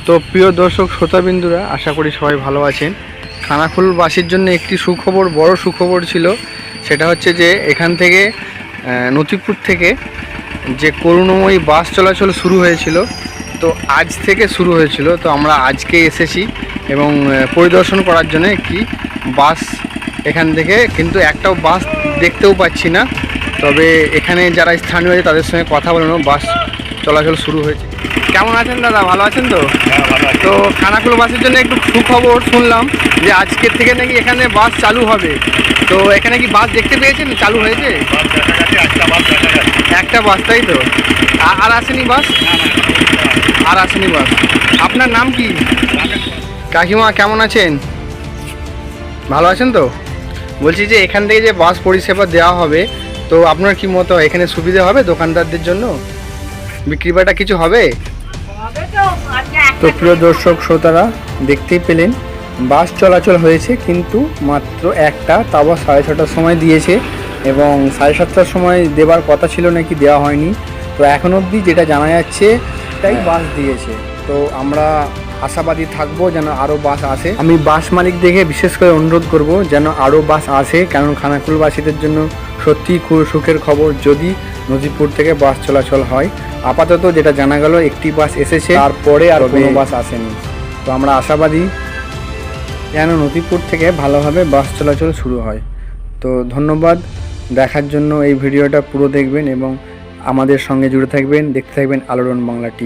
তো প্রিয় দর্শক শ্রোতাবিন্দুরা, আশা করি সবাই ভালো আছেন। খানাকুলবাসীর জন্য একটি সুখবর, বড় সুখবর ছিল। সেটা হচ্ছে যে এখান থেকে নথিপুর থেকে যে করুণাময়ী বাস চলাচল শুরু হয়েছিল, তো আজ থেকে শুরু হয়েছিল। তো আমরা আজকে এসেছি এবং পরিদর্শন করার জন্য একটি বাস এখান থেকে, কিন্তু একটাও বাস দেখতেও পাচ্ছি না। তবে এখানে যারা স্থানীয় আছে তাদের সঙ্গে কথা বলানো, বাস চলাচল শুরু হয়েছে। কেমন আছেন দাদা, ভালো আছেন তো? তো খানাকুল বাসের জন্য একটু সুখবর শুনলাম যে আজকের থেকে নাকি এখানে বাস চালু হবে। তো এখানে কি বাস দেখতে পেয়েছেন, চালু হয়েছে? একটা বাস, তাই তো? আর আসেনি বাস? আর আসেনি বাস। আপনার নাম কি? কাকিমা কেমন আছেন, ভালো আছেন তো? বলছি যে এখান থেকে যে বাস পরিষেবা দেওয়া হবে, তো আপনার কি মত হয়, এখানে সুবিধা হবে দোকানদারদের জন্য? বিক্রি বাটা কিছু হবে? তো প্রিয় দর্শক শ্রোতারা, দেখতেই পেলেন বাস চলাচল হয়েছে, কিন্তু মাত্র একটা, তাও 6:30টার সময় দিয়েছে এবং 7:30টার সময় দেবার কথা ছিল নাকি, দেওয়া হয়নি। তো এখন অবধি যেটা জানা যাচ্ছে তাই বাস দিয়েছে। তো আমরা আশাবাদী থাকবো যেন আরও বাস আসে। আমি বাস মালিক দেখে বিশেষ করে অনুরোধ করব যেন আরও বাস আসে, কারণ খানাকুলবাসীদের জন্য সত্যিই খুব সুখের খবর যদি নদীপুর থেকে বাস চলাচল হয়। আপাতত যেটা জানা গেল একটি বাস এসেছে, তারপরে আর কোনো বাস আসেনি। তো আমরা আশাবাদী যেন নদীপুর থেকে ভালোভাবে বাস চলাচল শুরু হয়। তো ধন্যবাদ দেখার জন্য। এই ভিডিওটা পুরো দেখবেন এবং আমাদের সঙ্গে জুড়ে থাকবেন, দেখতে থাকবেন আলোড়ন বাংলা টিভি।